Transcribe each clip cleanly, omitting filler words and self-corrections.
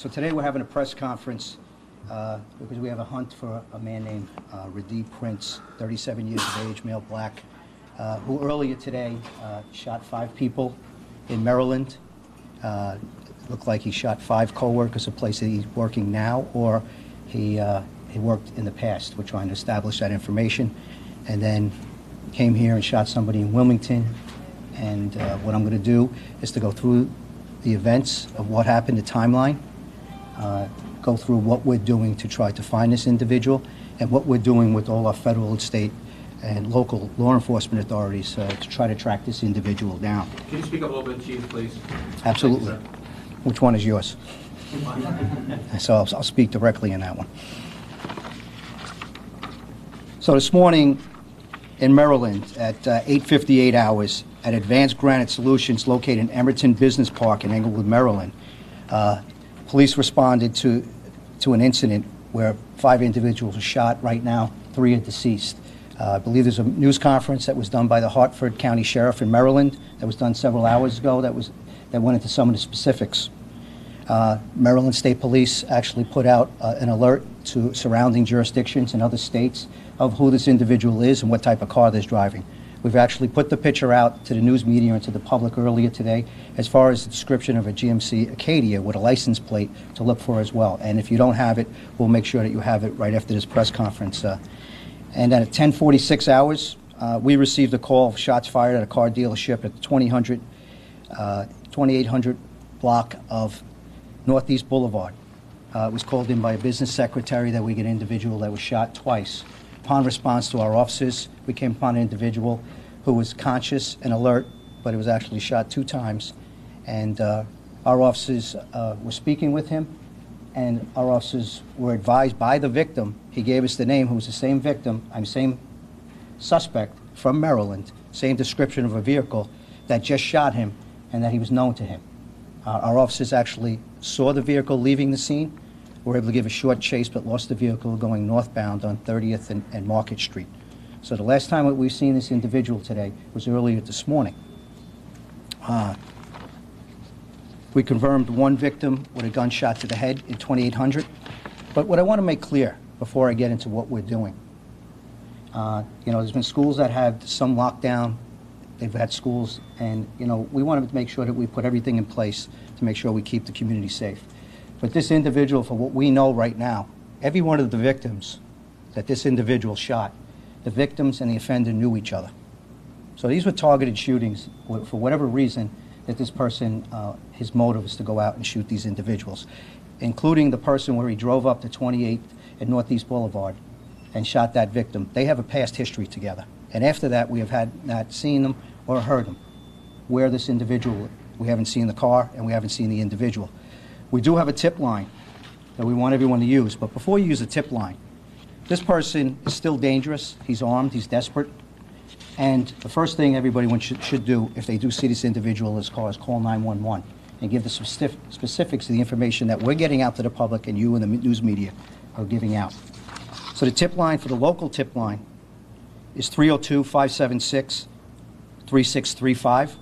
So today we're having a press conference because we have a hunt for a man named Radee Prince, 37 years of age, male, black, who earlier today shot 5 people in Maryland. Looked like he shot 5 co-workers, a place that he's working now, or he worked in the past. We're trying to establish that information. And then came here and shot somebody in Wilmington. And what I'm going to do is to go through the events of what happened, the timeline, go through what we're doing to try to find this individual, and what we're doing with all our federal and state and local law enforcement authorities to try to track this individual down. Can you speak up a little bit, Chief, please? Absolutely. Thank you, Which one is yours? So I'll speak directly in that one. So this morning in Maryland at 8:58 hours at Advanced Granite Solutions located in Emerton Business Park in Englewood, Maryland, police responded to an incident where 5 individuals were shot. Right now, 3 are deceased. I believe there's a news conference that was done by the Hartford County Sheriff in Maryland that was done several hours ago that went into some of the specifics. Maryland State Police actually put out an alert to surrounding jurisdictions in other states of who this individual is and what type of car they're driving. We've actually put the picture out to the news media and to the public earlier today as far as the description of a GMC Acadia with a license plate to look for as well. And if you don't have it, we'll make sure that you have it right after this press conference. And then at 10:46 hours, we received a call of shots fired at a car dealership at the 2800 block of Northeast Boulevard. It was called in by a business secretary that we get an individual that was shot twice. Upon response to our officers, we came upon an individual who was conscious and alert, but it was actually shot 2 times. And our officers were speaking with him, and our officers were advised by the victim. He gave us the name, who was the same victim, same suspect from Maryland, same description of a vehicle that just shot him, and that he was known to him. Our officers actually saw the vehicle leaving the scene, were able to give a short chase, but lost the vehicle going northbound on 30th and Market Street. So the last time that we've seen this individual today was earlier this morning. We confirmed 1 victim with a gunshot to the head in 2800. But what I want to make clear before I get into what we're doing, there's been schools that have some lockdown. They've had schools, and we want to make sure that we put everything in place to make sure we keep the community safe. But this individual, for what we know right now, every one of the victims that this individual shot, the victims and the offender knew each other. So these were targeted shootings for whatever reason that this person, his motive is to go out and shoot these individuals, including the person where he drove up to 28th and Northeast Boulevard and shot that victim. They have a past history together. And after that, we have not seen them or heard them. Where this individual, we haven't seen the car and we haven't seen the individual. We do have a tip line that we want everyone to use, but before you use a tip line, this person is still dangerous, he's armed, he's desperate, and the first thing everybody should do if they do see this individual in his car is call 911 and give the specifics of the information that we're getting out to the public and you and the news media are giving out. So the tip line for the local tip line is 302-576-3635,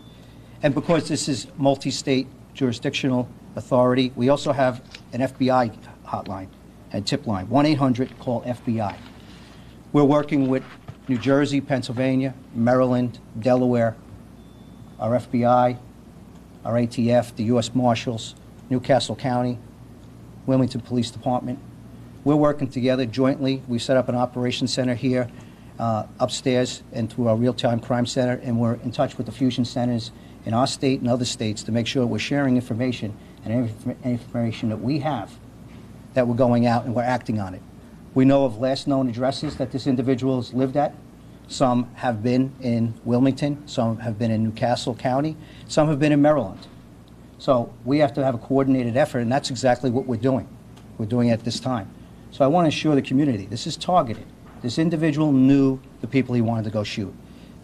and because this is multi-state jurisdictional authority, we also have an FBI hotline and tip line, 1-800-CALL-FBI. We're working with New Jersey, Pennsylvania, Maryland, Delaware, our FBI, our ATF, the U.S. Marshals, Newcastle County, Wilmington Police Department. We're working together jointly. We set up an operations center here upstairs and through our real-time crime center, and we're in touch with the fusion centers in our state and other states to make sure we're sharing information and information that we have, that we're going out and we're acting on it. We know of last known addresses that this individual has lived at. Some have been in Wilmington, some have been in Newcastle County, some have been in Maryland. So we have to have a coordinated effort, and that's exactly what we're doing. We're doing it at this time. So I want to assure the community, this is targeted. This individual knew the people he wanted to go shoot.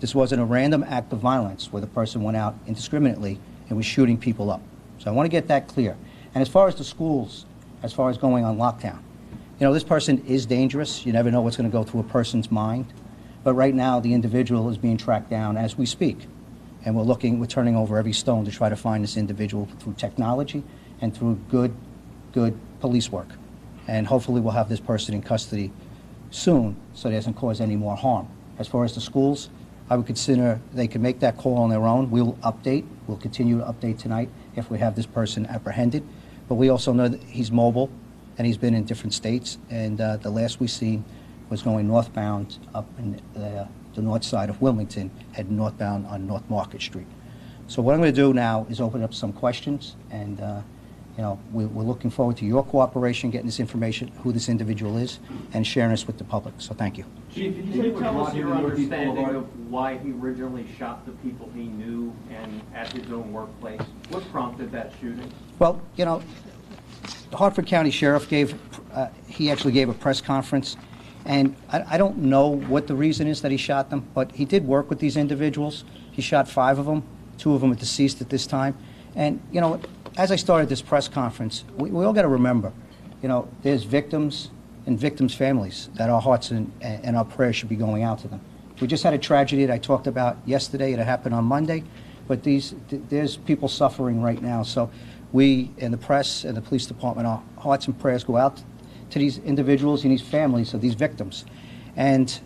This wasn't a random act of violence where the person went out indiscriminately and was shooting people up. So I want to get that clear. And as far as the schools, as far as going on lockdown, this person is dangerous. You never know what's going to go through a person's mind. But right now, the individual is being tracked down as we speak. And we're turning over every stone to try to find this individual through technology and through good good police work. And hopefully we'll have this person in custody soon so it doesn't cause any more harm. As far as the schools, I would consider they can make that call on their own. We'll update. We'll continue to update tonight if we have this person apprehended. But we also know that he's mobile and he's been in different states. And the last we seen was going northbound up in the north side of Wilmington, heading northbound on North Market Street. So what I'm going to do now is open up some questions, and we're looking forward to your cooperation, getting this information, who this individual is, and sharing this with the public. So thank you. Chief, can you tell us your understanding of why he originally shot the people he knew and at his own workplace? What prompted that shooting? Well, the Hartford County Sheriff he actually gave a press conference, and I don't know what the reason is that he shot them, but he did work with these individuals. He shot 5 of them. 2 of them are deceased at this time. And, as I started this press conference, we all got to remember, there's victims and victims' families that our hearts and our prayers should be going out to them. We just had a tragedy that I talked about yesterday. It happened on Monday, but there's people suffering right now. So we, and the press and the police department, our hearts and prayers go out to these individuals and these families of these victims. And,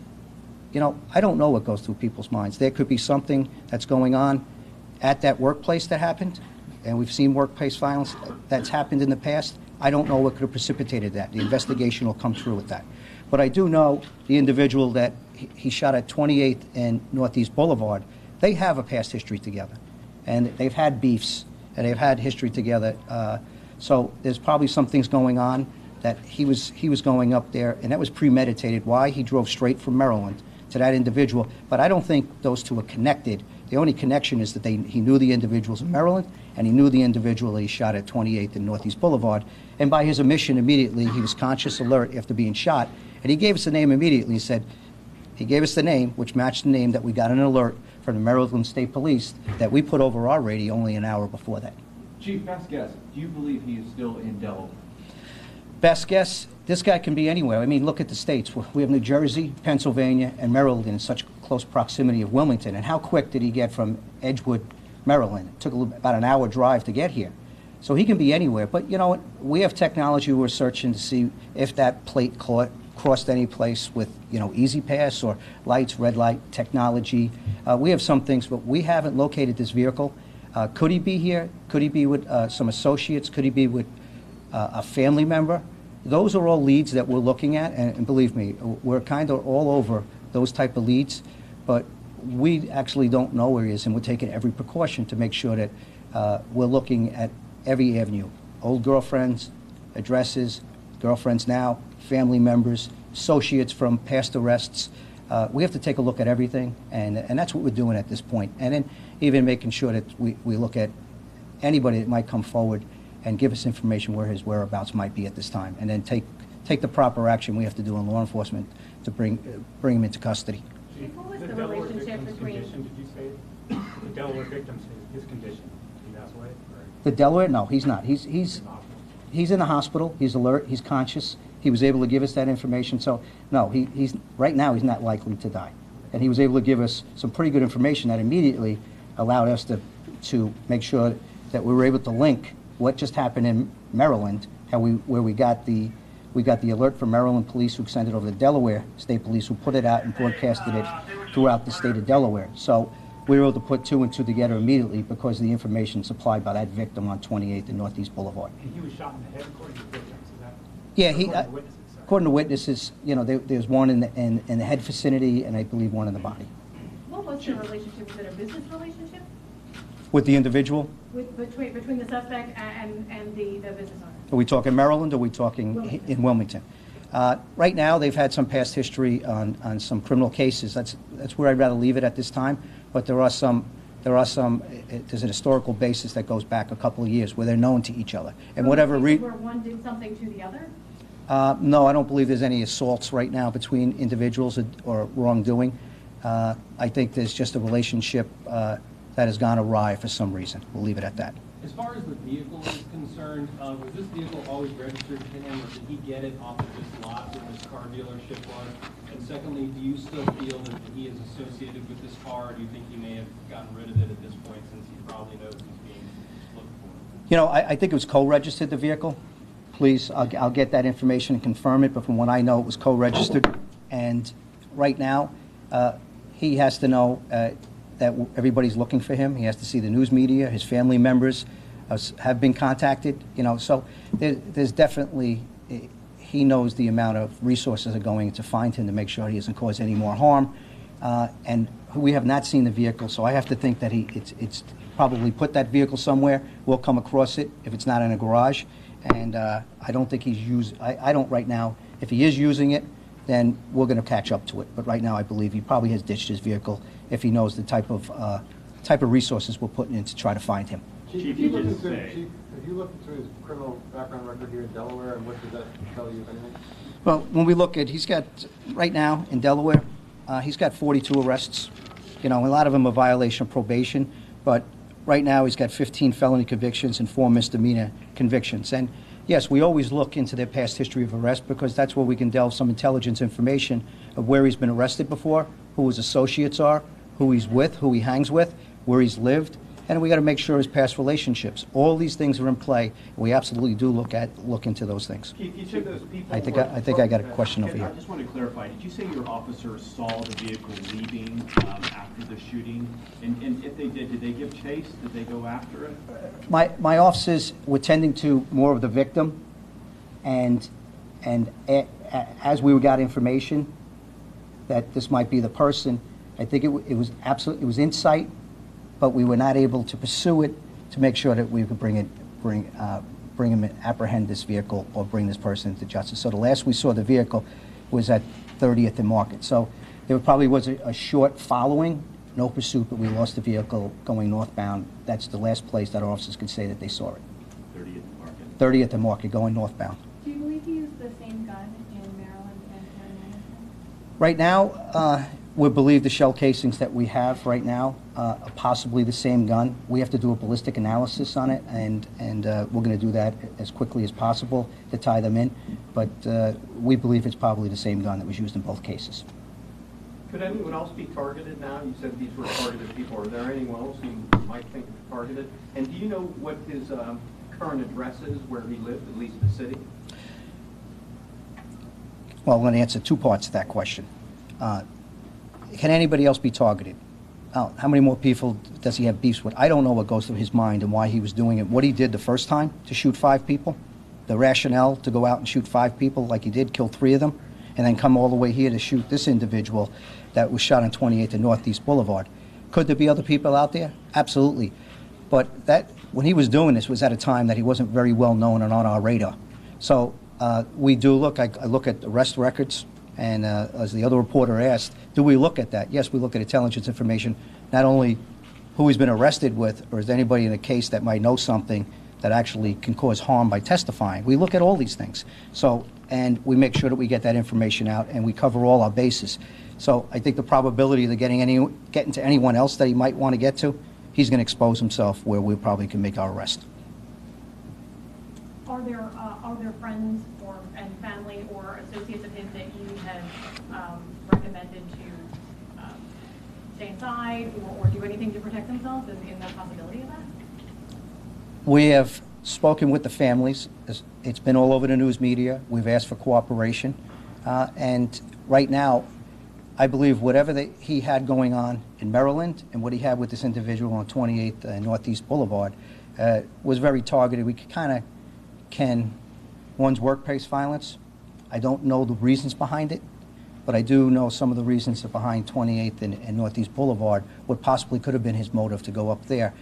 I don't know what goes through people's minds. There could be something that's going on at that workplace that happened, and we've seen workplace violence that's happened in the past. I don't know what could have precipitated that. The investigation will come through with that. But I do know the individual that he shot at 28th and Northeast Boulevard, they have a past history together. And they've had beefs, and they've had history together. So there's probably some things going on that he was going up there, and that was premeditated. Why? He drove straight from Maryland to that individual. But I don't think those two are connected. The only connection is that he knew the individuals in Maryland, and he knew the individual that he shot at 28th and Northeast Boulevard. And by his admission immediately, he was conscious, alert after being shot, and he gave us the name immediately. He gave us the name, which matched the name that we got an alert from the Maryland State Police that we put over our radio only an hour before that. Chief, best guess, do you believe he is still in Delaware? Best guess, this guy can be anywhere. I mean, look at the states. We have New Jersey, Pennsylvania, and Maryland in such close proximity of Wilmington. And how quick did he get from Edgewood, Maryland? It took about an hour drive to get here. So he can be anywhere. But you know what? We have technology. We're searching to see if that plate crossed any place with, Easy Pass or lights, red light technology. We have some things, but we haven't located this vehicle. Could he be here? Could he be with some associates? Could he be with a family member? Those are all leads that we're looking at, and believe me, we're kind of all over those type of leads, but we actually don't know where he is, and we're taking every precaution to make sure that we're looking at every avenue. Old girlfriends, addresses, girlfriends now, family members, associates from past arrests. We have to take a look at everything, and that's what we're doing at this point. And then even making sure that we look at anybody that might come forward and give us information where his whereabouts might be at this time, and then take the proper action we have to do in law enforcement to bring him into custody. What was the Delaware relationship victim's between... condition, did you say? The Delaware victim's, his condition, he passed away? Or? The Delaware? No, he's not. He's in the hospital. He's alert. He's conscious. He was able to give us that information. So, no, he's right now he's not likely to die. And he was able to give us some pretty good information that immediately allowed us to make sure that we were able to link what just happened in Maryland, where we got the alert from Maryland police, who sent it over to Delaware State Police, who put it out and broadcasted it throughout the state of Delaware. So we were able to put 2 and 2 together immediately because of the information supplied by that victim on 28th and Northeast Boulevard. And he was shot in the head, according to victims, is that? Yeah, According to witnesses, sorry. there's one in the head vicinity, and I believe one in the body. What was the relationship? Was it a business relationship With the individual? between the suspect and the business owner? Are we talking Maryland, or are we talking Wilmington. in Wilmington? Right now, they've had some past history on some criminal cases. That's where I'd rather leave it at this time. But there's an historical basis that goes back a couple of years where they're known to each other. And whatever Where one did something to the other? no, I don't believe there's any assaults right now between individuals or wrongdoing. I think there's just a relationship that has gone awry for some reason. We'll leave it at that. As far as the vehicle is concerned, was this vehicle always registered to him, or did he get it off of this lot where his car dealership was? And secondly, do you still feel that he is associated with this car, or do you think he may have gotten rid of it at this point since he probably knows he's being looked for? I think it was co-registered, the vehicle. Please, I'll get that information and confirm it, but from what I know, it was co-registered. And right now, he has to know that everybody's looking for him. He has to see the news media, his family members have been contacted, so there's definitely, he knows the amount of resources are going to find him to make sure he doesn't cause any more harm. And we have not seen the vehicle, so I have to think that it's probably put that vehicle somewhere. We'll come across it if it's not in a garage. And I don't think he's I don't right now. If he is using it, then we're going to catch up to it. But right now, I believe he probably has ditched his vehicle if he knows the type of resources we're putting in to try to find him. Chief, have you looked into his criminal background record here in Delaware, and what does that tell you, if anything? Well, when we look at, he's got, right now in Delaware, he's got 42 arrests. A lot of them are violation of probation, but right now he's got 15 felony convictions and 4 misdemeanor convictions. And yes, we always look into their past history of arrest because that's where we can delve some intelligence information of where he's been arrested before, who his associates are, who he's with, who he hangs with, where he's lived, and we got to make sure his past relationships. All these things are in play. We absolutely do look into those things. Chief, you said those people I think I got a question over I here. just want to clarify. Did you say your officers saw the vehicle leaving after the shooting? And if they did they give chase? Did they go after it? My officers were tending to more of the victim, and as we got information that this might be the person, I think it was in sight, but we were not able to pursue it to make sure that we could bring him and apprehend this vehicle or bring this person into justice. So the last we saw the vehicle was at 30th and Market. So there probably was a short following, no pursuit, but we lost the vehicle going northbound. That's the last place that our officers could say that they saw it. 30th and Market. 30th and Market going northbound. Do you believe he used the same gun in Maryland and here in Wilmington? Right now, we believe the shell casings that we have right now are possibly the same gun. We have to do a ballistic analysis on it, and we're going to do that as quickly as possible to tie them in. But we believe it's probably the same gun that was used in both cases. Could anyone else be targeted now? You said these were targeted people. Are there anyone else you might think is targeted? And do you know what his current address is, where he lived, at least the city? Well, I'm going to answer 2 parts to that question. Can anybody else be targeted? How many more people does he have beefs with? I don't know what goes through his mind and why he was doing it. What he did the first time to shoot 5 people, the rationale to go out and shoot 5 people like he did, kill 3 of them, and then come all the way here to shoot this individual that was shot on 28th and Northeast Boulevard. Could there be other people out there? Absolutely. But when he was doing this was at a time that he wasn't very well known and on our radar. So we do look, I look at arrest records, and as the other reporter asked, do we look at that? Yes, we look at intelligence information, not only who he's been arrested with, or is there anybody in the case that might know something that actually can cause harm by testifying. We look at all these things. So, and we make sure that we get that information out, and we cover all our bases. So I think the probability of getting to anyone else that he might want to get to, he's going to expose himself where we probably can make our arrest. Are there friends and family or associates of his that you have recommended to stay inside or do anything to protect themselves in the possibility of that? We have spoken with the families. It's been all over the news media. We've asked for cooperation. And right now, I believe whatever he had going on in Maryland and what he had with this individual on 28th and Northeast Boulevard was very targeted. We one's workplace violence. I don't know the reasons behind it, but I do know some of the reasons behind 28th and Northeast Boulevard, what possibly could have been his motive to go up there.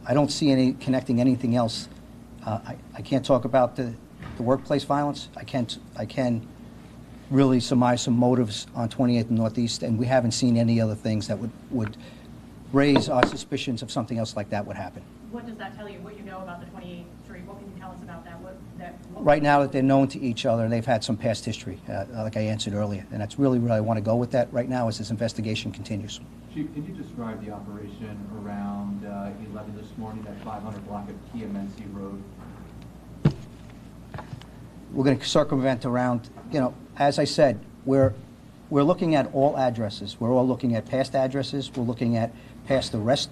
I don't see connecting anything else. I can't talk about the workplace violence. I can really surmise some motives on 28th and Northeast, and we haven't seen any other things that would raise our suspicions of something else like that would happen. What does that tell you, what you know about the 28th Street? What can you tell us about that? Right now that they're known to each other and they've had some past history, like I answered earlier, and that's really where I want to go with that right now as this investigation continues. Chief, can you describe the operation around 11 this morning, that 500 block of Kiamensi Road? We're going to circumvent around, as I said, we're looking at all addresses. We're all looking at past addresses. We're looking at past arrest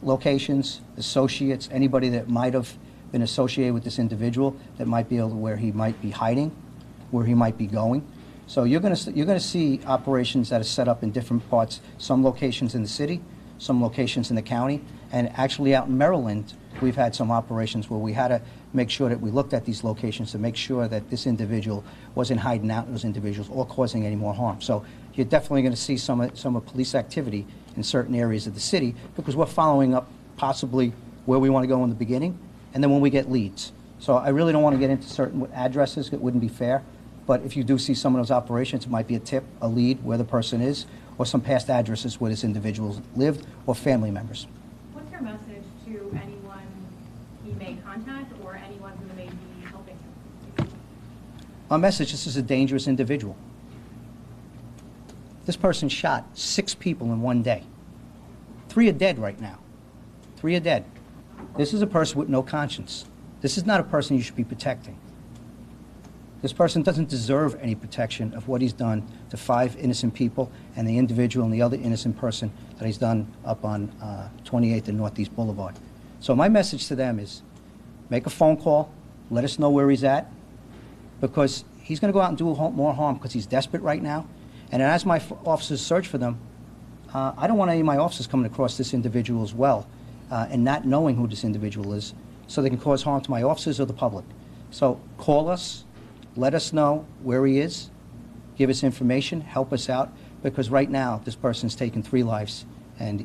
locations, associates, anybody that might have been associated with this individual that might be able to, where he might be hiding, where he might be going. So you're going to see operations that are set up in different parts, some locations in the city, some locations in the county, and actually out in Maryland, we've had some operations where we had to make sure that we looked at these locations to make sure that this individual wasn't hiding out those individuals or causing any more harm. So you're definitely going to see some of police activity in certain areas of the city because we're following up possibly where we want to go in the beginning and then when we get leads. So I really don't want to get into certain addresses. It wouldn't be fair. But if you do see some of those operations, it might be a tip, a lead, where the person is, or some past addresses where this individual lived, or family members. What's your message to anyone he may contact or anyone who may be helping him? Our message, this is a dangerous individual. This person shot 6 people in one day. 3 are dead right now. 3 are dead. This is a person with no conscience. This is not a person you should be protecting. This person doesn't deserve any protection of what he's done to 5 innocent people and the individual and the other innocent person that he's done up on 28th and Northeast Boulevard. So my message to them is make a phone call, let us know where he's at, because he's going to go out and do more harm because he's desperate right now. And as my officers search for them, I don't want any of my officers coming across this individual as well and not knowing who this individual is so they can cause harm to my officers or the public. So call us. Let us know where he is, give us information, help us out, because right now this person's taken 3 lives and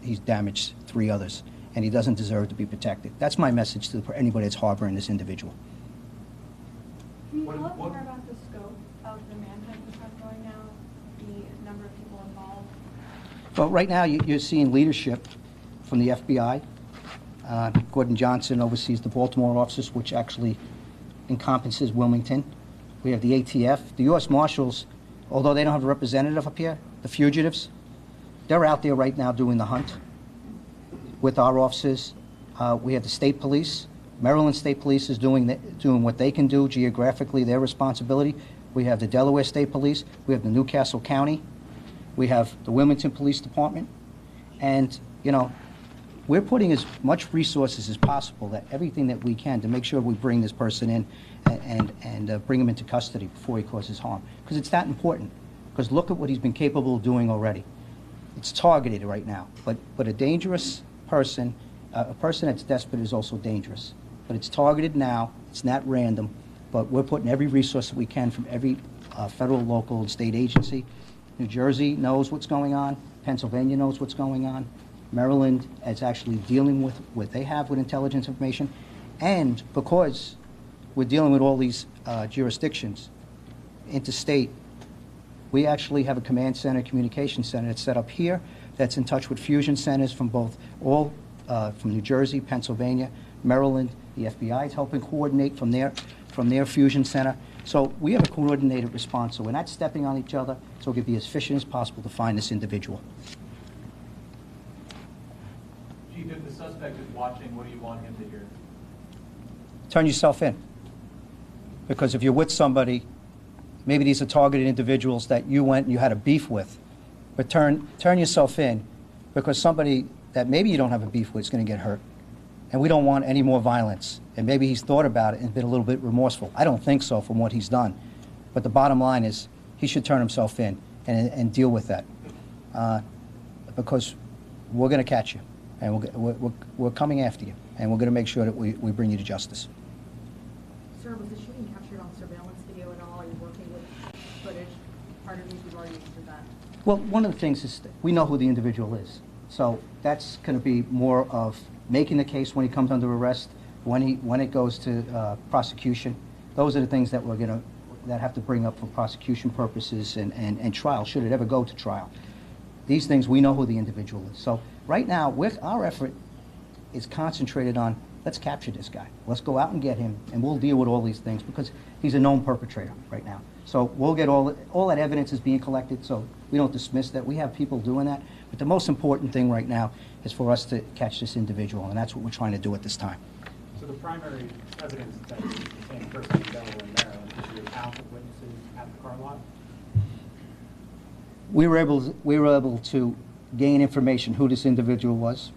he's damaged 3 others, and he doesn't deserve to be protected. That's my message to anybody that's harboring this individual. Can you tell us more about the scope of the manhunt you have going now, the number of people involved? Well, right now you're seeing leadership from the FBI. Gordon Johnson oversees the Baltimore offices, which actually encompasses Wilmington. We have the ATF. The U.S. Marshals, although they don't have a representative up here, the fugitives, they're out there right now doing the hunt with our officers. We have the state police. Maryland State Police is doing what they can do geographically, their responsibility. We have the Delaware State Police. We have the Newcastle County. We have the Wilmington Police Department. And, you know, we're putting as much resources as possible, that everything that we can, to make sure we bring this person in and bring him into custody before he causes harm. Because it's that important. Because look at what he's been capable of doing already. It's targeted right now. But a dangerous person, a person that's desperate is also dangerous. But it's targeted now. It's not random. But we're putting every resource that we can from every federal, local, and state agency. New Jersey knows what's going on. Pennsylvania knows what's going on. Maryland is actually dealing with what they have with intelligence information. And because we're dealing with all these jurisdictions, interstate, we actually have a command center, communication center that's set up here that's in touch with fusion centers from from New Jersey, Pennsylvania, Maryland. The FBI is helping coordinate from their fusion center. So we have a coordinated response. So we're not stepping on each other, so it can be as efficient as possible to find this individual. Chief, if the suspect is watching, what do you want him to hear? Turn yourself in. Because if you're with somebody, maybe these are targeted individuals that you went and you had a beef with, but turn yourself in, because somebody that maybe you don't have a beef with is going to get hurt. And we don't want any more violence. And maybe he's thought about it and been a little bit remorseful. I don't think so from what he's done. But the bottom line is he should turn himself in and deal with that. Because we're going to catch you. And we're coming after you. And we're going to make sure that we bring you to justice. Sir, was the shooting captured on surveillance video at all? Are you working with footage? Part of me has already answered that. Well, one of the things is we know who the individual is. So that's going to be more of making the case when he comes under arrest, when it goes to prosecution. Those are the things that that have to bring up for prosecution purposes and trial, should it ever go to trial. These things, we know who the individual is. So right now, our effort is concentrated on, let's capture this guy. Let's go out and get him, and we'll deal with all these things, because he's a known perpetrator right now. So we'll get all that evidence is being collected, so we don't dismiss that. We have people doing that. But the most important thing right now is for us to catch this individual, and that's what we're trying to do at this time. So the primary evidence that he's the same person in Delaware and Maryland is the account of witnesses at the car lot? We were able to gain information who this individual was.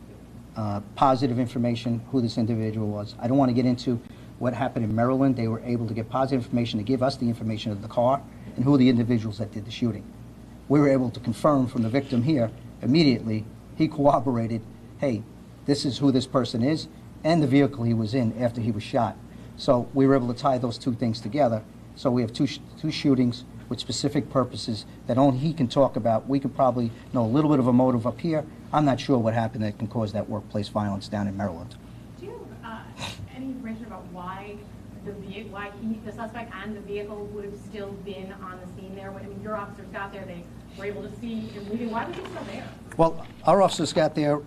positive information who this individual was. I don't want to get into what happened in Maryland. They were able to get positive information to give us the information of the car and who the individuals that did the shooting. We were able to confirm from the victim here immediately. He corroborated, hey, this is who this person is and the vehicle he was in after he was shot. So we were able to tie those two things together. So we have two shootings with specific purposes that only he can talk about. We could probably know a little bit of a motive up here. I'm not sure what happened that can cause that workplace violence down in Maryland. Do you have any information about why the suspect and the vehicle would have still been on the scene there? I mean, your officers got there, they were able to see him leaving. Why was he still there? Well, our officers got there.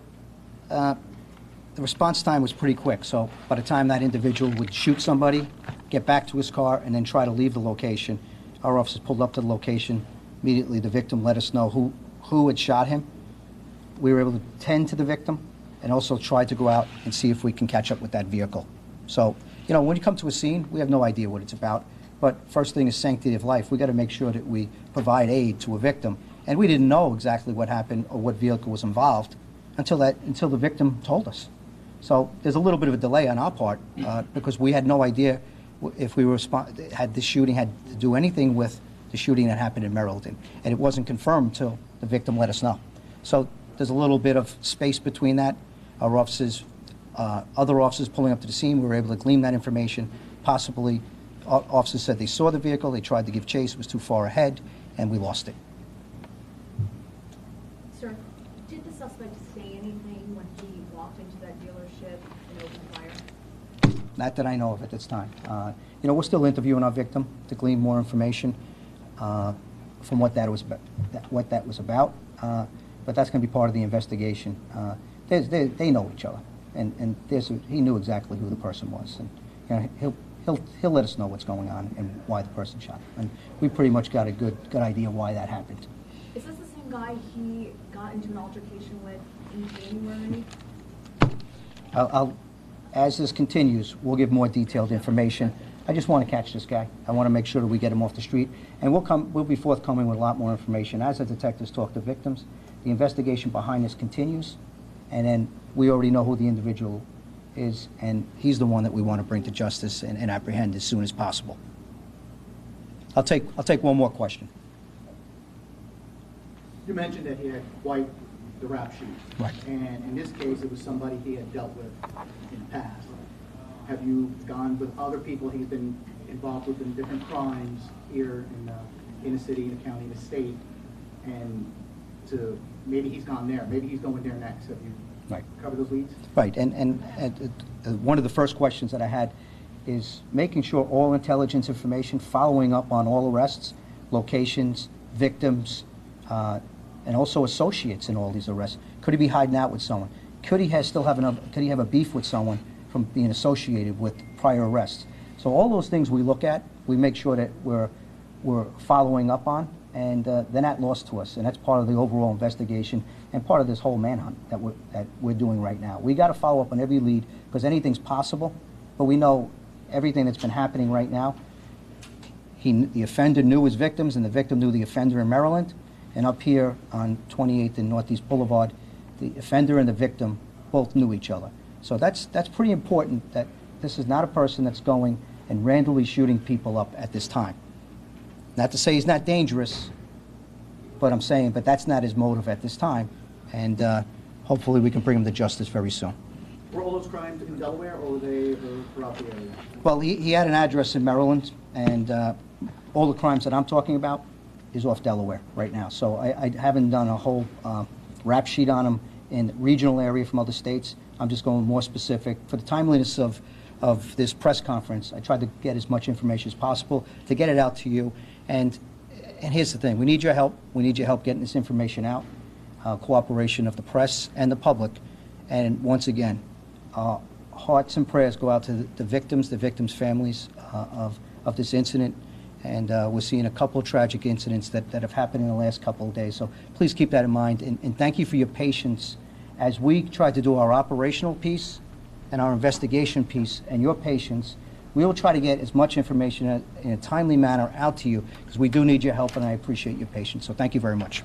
The response time was pretty quick, so by the time that individual would shoot somebody, get back to his car, and then try to leave the location, our officers pulled up to the location. Immediately, the victim let us know who had shot him. We were able to tend to the victim and also try to go out and see if we can catch up with that vehicle. So, you know, when you come to a scene, we have no idea what it's about. But first thing is sanctity of life. We got to make sure that we provide aid to a victim. And we didn't know exactly what happened or what vehicle was involved until the victim told us. So there's a little bit of a delay on our part because we had no idea if we were had this shooting had to do anything with the shooting that happened in Maryland, and it wasn't confirmed until the victim let us know. So there's a little bit of space between that. Our officers, other officers pulling up to the scene, we were able to glean that information. Possibly, officers said they saw the vehicle, they tried to give chase, it was too far ahead, and we lost it. Sir, did the suspect say anything when he walked into that dealership and opened fire? Not that I know of at this time. You know, we're still interviewing our victim to glean more information from what that was about. But that's going to be part of the investigation. They know each other, and he knew exactly who the person was, and you know, he'll let us know what's going on and why the person shot him. And we pretty much got a good idea why that happened. Is this the same guy he got into an altercation with in January? As this continues, we'll give more detailed information. I just want to catch this guy. I want to make sure that we get him off the street, and we'll be forthcoming with a lot more information as the detectives talk to victims. The investigation behind this continues, and then we already know who the individual is, and he's the one that we want to bring to justice and apprehend as soon as possible. I'll take one more question. You mentioned that he had quite the rap sheet. Right. And in this case, it was somebody he had dealt with in the past. Have you gone with other people he's been involved with in different crimes here in the city, in the county, in the state, and to maybe he's gone there, maybe he's going there next? Have you covered those leads? Right, and one of the first questions that I had is making sure all intelligence information, following up on all arrests, locations, victims, and also associates in all these arrests. Could he be hiding out with someone? Could he have a beef with someone from being associated with prior arrests? So all those things we look at, we make sure that we're following up on, and they're not lost to us. And that's part of the overall investigation and part of this whole manhunt that we're doing right now. We got to follow up on every lead because anything's possible, but we know everything that's been happening right now. The offender knew his victims, and the victim knew the offender in Maryland. And up here on 28th and Northeast Boulevard, the offender and the victim both knew each other. So that's pretty important, that this is not a person that's going and randomly shooting people up at this time. Not to say he's not dangerous, but I'm saying, but that's not his motive at this time. And hopefully we can bring him to justice very soon. Were all those crimes in Delaware, or were they throughout the area? Well, he had an address in Maryland, and all the crimes that I'm talking about is off Delaware right now. So I haven't done a whole rap sheet on him in regional area from other states. I'm just going more specific. For the timeliness of this press conference, I tried to get as much information as possible to get it out to you. And here's the thing, we need your help. We need your help getting this information out, cooperation of the press and the public. And once again, hearts and prayers go out to the victims' families of this incident. And we're seeing a couple of tragic incidents that have happened in the last couple of days. So please keep that in mind. And thank you for your patience as we try to do our operational piece and our investigation piece, and your patience. We will try to get as much information in a timely manner out to you, because we do need your help, and I appreciate your patience. So thank you very much.